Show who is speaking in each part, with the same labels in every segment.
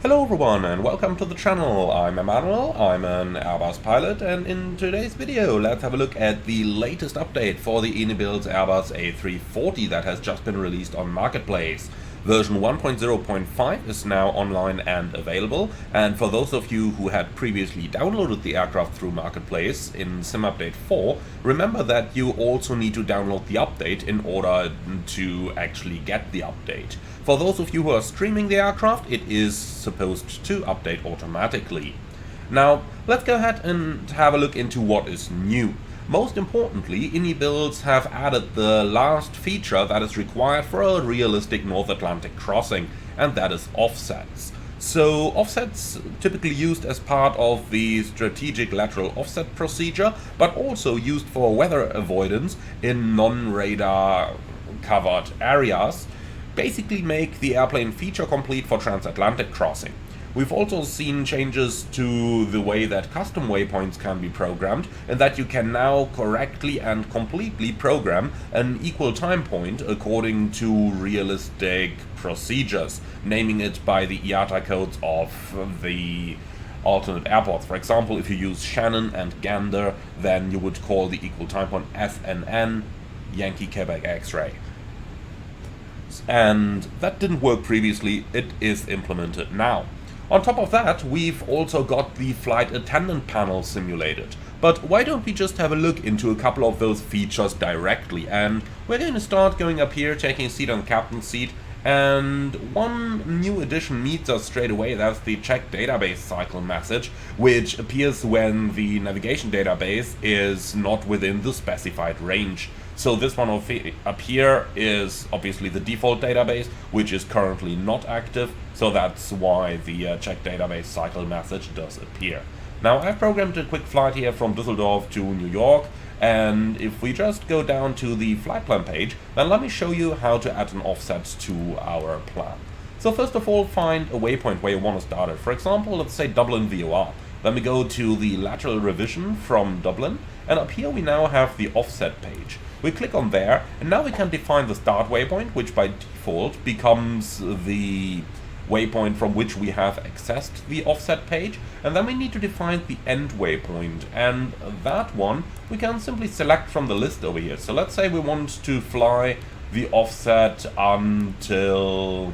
Speaker 1: Hello everyone and welcome to the channel. I'm Emmanuel, I'm an Airbus pilot, and in today's video let's have a look at the latest update for the iniBuilds Airbus A340 that has just been released on Marketplace. Version 1.0.5 is now online and available, and for those of you who had previously downloaded the aircraft through Marketplace in Sim Update 4, remember that you also need to download the update in order to actually get the update. For those of you who are streaming the aircraft, it is supposed to update automatically. Now, let's go ahead and have a look into what is new. Most importantly, iniBuilds have added the last feature that is required for a realistic North Atlantic crossing, and that is offsets. So offsets typically used as part of the strategic lateral offset procedure, but also used for weather avoidance in non-radar covered areas, basically make the airplane feature complete for transatlantic crossing. We've also seen changes to the way that custom waypoints can be programmed, and that you can now correctly and completely program an equal time point according to realistic procedures, naming it by the IATA codes of the alternate airports. For example, if you use Shannon and Gander, then you would call the equal time point FNN, Yankee Quebec X-ray. And that didn't work previously, it is implemented now. On top of that, we've also got the flight attendant panel simulated. But why don't we just have a look into a couple of those features directly? And we're going to start going up here, taking a seat on the captain's seat. And one new addition meets us straight away. That's the check database cycle message, which appears when the navigation database is not within the specified range. So this one up here is obviously the default database, which is currently not active, so that's why the check database cycle message does appear. Now, I've programmed a quick flight here from Düsseldorf to New York, and if we just go down to the flight plan page, then let me show you how to add an offset to our plan. So first of all, find a waypoint where you want to start it. For example, let's say Dublin VOR. Then we go to the lateral revision from Dublin, and up here we now have the offset page. We click on there, and now we can define the start waypoint, which by default becomes the waypoint from which we have accessed the offset page, and then we need to define the end waypoint, and that one we can simply select from the list over here. So let's say we want to fly the offset until,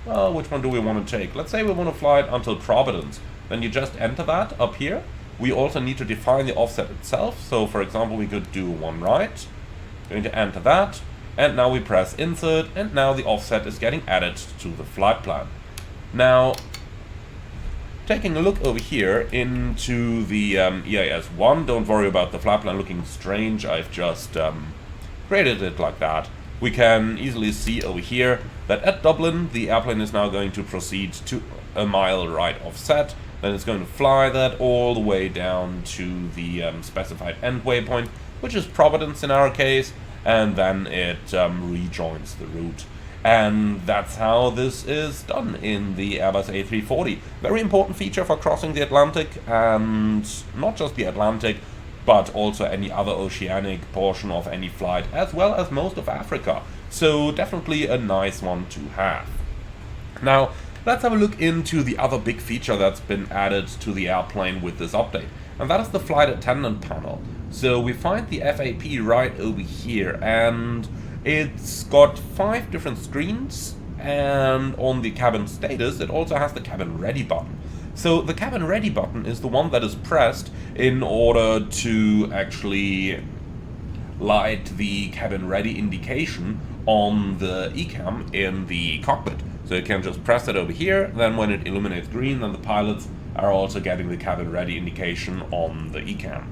Speaker 1: well, which one do we want to take? Let's say we want to fly it until Providence. Then you just enter that up here. We also need to define the offset itself. So for example, we could do one right. Going to enter that, and now we press insert, and now the offset is getting added to the flight plan. Now, taking a look over here into the EIS1, don't worry about the flight plan looking strange. I've just created it like that. We can easily see over here that at Dublin, the airplane is now going to proceed to a mile right offset. Then it's going to fly that all the way down to the specified end waypoint, which is Providence in our case, and then it rejoins the route. And that's how this is done in the Airbus A340. Very important feature for crossing the Atlantic, and not just the Atlantic, but also any other oceanic portion of any flight, as well as most of Africa. So definitely a nice one to have. Now, let's have a look into the other big feature that's been added to the airplane with this update, and that is the flight attendant panel. So we find the FAP right over here, and it's got 5 different screens, and on the cabin status it also has the cabin ready button. So the cabin ready button is the one that is pressed in order to actually light the cabin ready indication on the ECAM in the cockpit. So you can just press it over here, then when it illuminates green, then the pilots are also getting the cabin ready indication on the ECAM.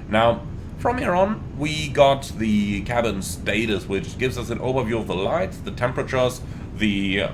Speaker 1: Now, from here on, we got the cabin status, which gives us an overview of the lights, the temperatures, the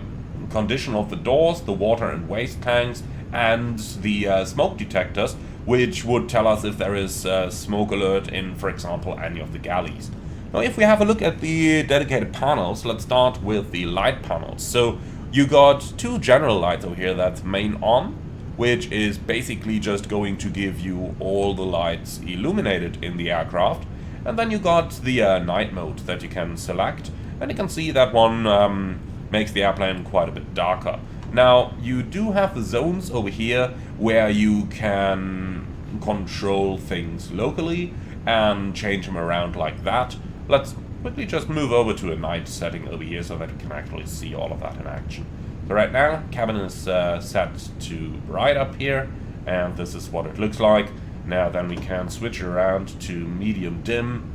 Speaker 1: condition of the doors, the water and waste tanks, and the smoke detectors, which would tell us if there is smoke alert in, for example, any of the galleys. Now, if we have a look at the dedicated panels, let's start with the light panels. So you got 2 general lights over here. That's main on, which is basically just going to give you all the lights illuminated in the aircraft. And then you got the night mode that you can select, and you can see that one makes the airplane quite a bit darker. Now, you do have the zones over here where you can control things locally and change them around like that. Let's quickly just move over to a night setting over here so that we can actually see all of that in action. So right now, cabin is set to bright up here, and this is what it looks like. Now then we can switch around to medium dim.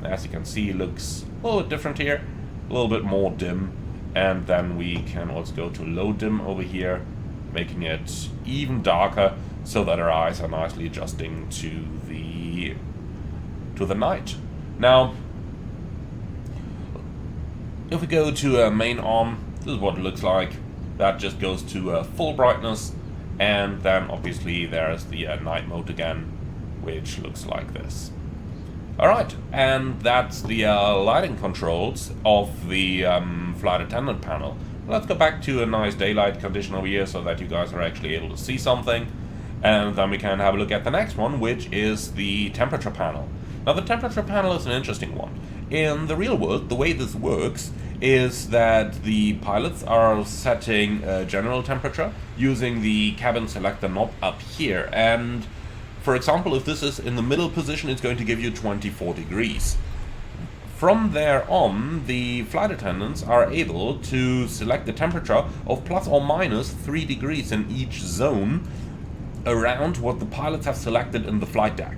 Speaker 1: As you can see, it looks a little bit different here, a little bit more dim. And then we can also go to low dim over here, making it even darker so that our eyes are nicely adjusting to the night. Now, if we go to main arm, this is what it looks like. That just goes to full brightness, and then obviously there's the night mode again, which looks like this. Alright, and that's the lighting controls of the flight attendant panel. Let's go back to a nice daylight condition over here so that you guys are actually able to see something. And then we can have a look at the next one, which is the temperature panel. Now the temperature panel is an interesting one. In the real world, the way this works is that the pilots are setting a general temperature using the cabin selector knob up here. And for example, if this is in the middle position, it's going to give you 24 degrees. From there on, the flight attendants are able to select the temperature of plus or minus 3 degrees in each zone around what the pilots have selected in the flight deck.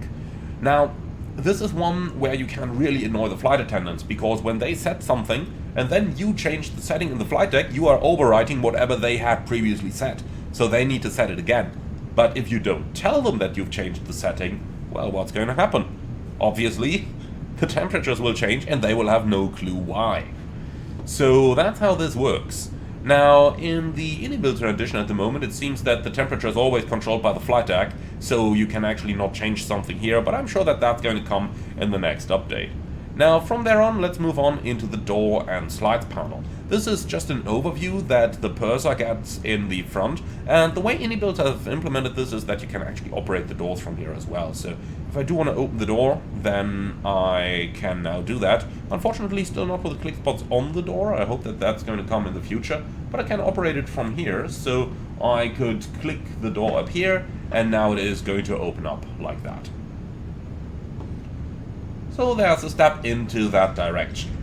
Speaker 1: Now, this is one where you can really annoy the flight attendants, because when they set something and then you change the setting in the flight deck, you are overwriting whatever they had previously set. So they need to set it again. But if you don't tell them that you've changed the setting, well, what's going to happen? Obviously, the temperatures will change and they will have no clue why. So that's how this works. Now, in the iniBuilds rendition at the moment, it seems that the temperature is always controlled by the flight deck, so you can actually not change something here, but I'm sure that that's going to come in the next update. Now, from there on, let's move on into the door and slides panel. This is just an overview that the purser gets in the front, and the way iniBuilds have implemented this is that you can actually operate the doors from here as well. So if I do want to open the door, then I can now do that. Unfortunately, still not with the click spots on the door. I hope that that's going to come in the future, but I can operate it from here. So I could click the door up here, and now it is going to open up like that. So there's a step into that direction.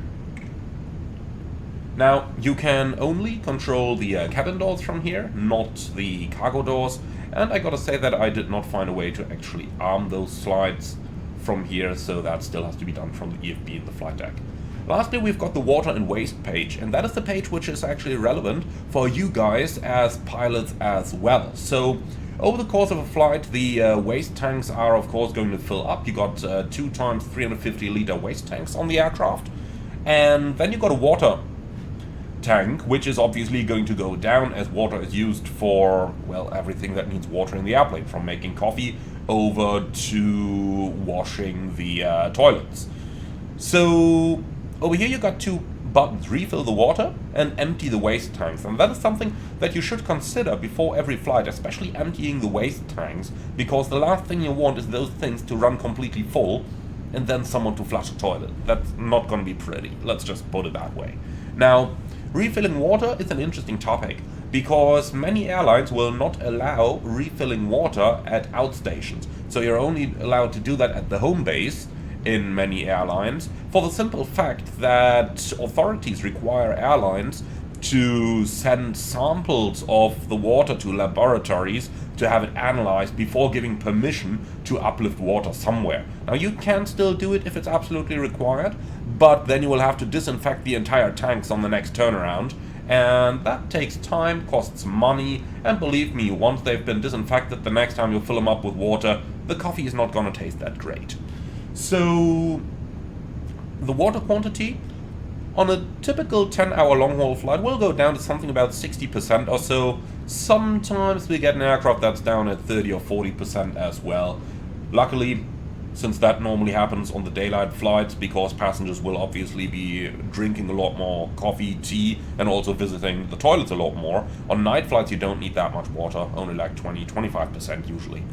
Speaker 1: Now, you can only control the cabin doors from here, not the cargo doors, and I gotta say that I did not find a way to actually arm those slides from here, so that still has to be done from the EFB in the flight deck. Lastly, we've got the water and waste page, and that is the page which is actually relevant for you guys as pilots as well. So, over the course of a flight, the waste tanks are of course going to fill up. You got 2 times 350 liter waste tanks on the aircraft, and then you got a water tank, which is obviously going to go down as water is used for, well, everything that needs water in the airplane, from making coffee over to washing the toilets. So over here you got 2 buttons, refill the water and empty the waste tanks, and that is something that you should consider before every flight, especially emptying the waste tanks, because the last thing you want is those things to run completely full and then someone to flush a toilet. That's not going to be pretty, let's just put it that way. Now, refilling water is an interesting topic, because many airlines will not allow refilling water at outstations. So you're only allowed to do that at the home base in many airlines, for the simple fact that authorities require airlines to send samples of the water to laboratories to have it analyzed before giving permission to uplift water somewhere. Now, you can still do it if it's absolutely required, but then you will have to disinfect the entire tanks on the next turnaround, and that takes time, costs money, and believe me, once they've been disinfected, the next time you fill them up with water, the coffee is not going to taste that great. So the water quantity on a typical 10-hour long-haul flight will go down to something about 60% or so. Sometimes we get an aircraft that's down at 30 or 40% as well. Luckily, since that normally happens on the daylight flights, because passengers will obviously be drinking a lot more coffee, tea, and also visiting the toilets a lot more. On night flights you don't need that much water, only like 20-25% usually.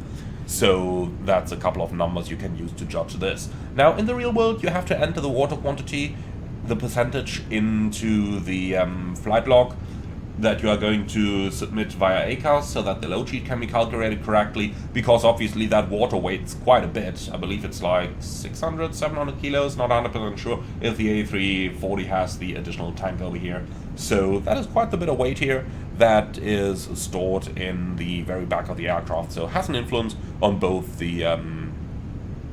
Speaker 1: So that's a couple of numbers you can use to judge this. Now, in the real world, you have to enter the water quantity, the percentage, into the flight log. that you are going to submit via ACAS so that the load sheet can be calculated correctly, because obviously that water weights quite a bit. I believe it's like 600, 700 kilos, not 100% sure if the A340 has the additional tank over here. So that is quite a bit of weight here that is stored in the very back of the aircraft, so it has an influence on both the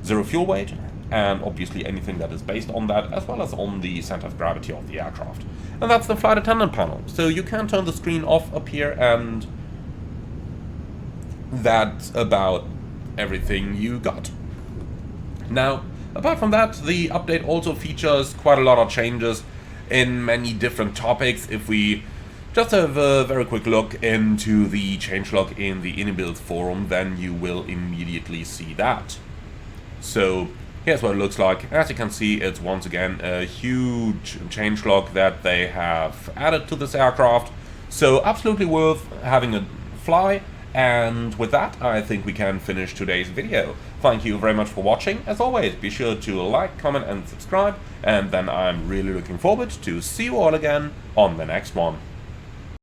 Speaker 1: zero fuel weight and obviously anything that is based on that, as well as on the center of gravity of the aircraft. And that's the flight attendant panel. So you can turn the screen off up here, and that's about everything you got. Now, apart from that, the update also features quite a lot of changes in many different topics. If we just have a very quick look into the changelog in the iniBuilds forum, then you will immediately see that. So here's what it looks like. As you can see, it's once again a huge changelog that they have added to this aircraft. So absolutely worth having a fly. And with that, I think we can finish today's video. Thank you very much for watching. As always, be sure to like, comment and subscribe. And then I'm really looking forward to see you all again on the next one.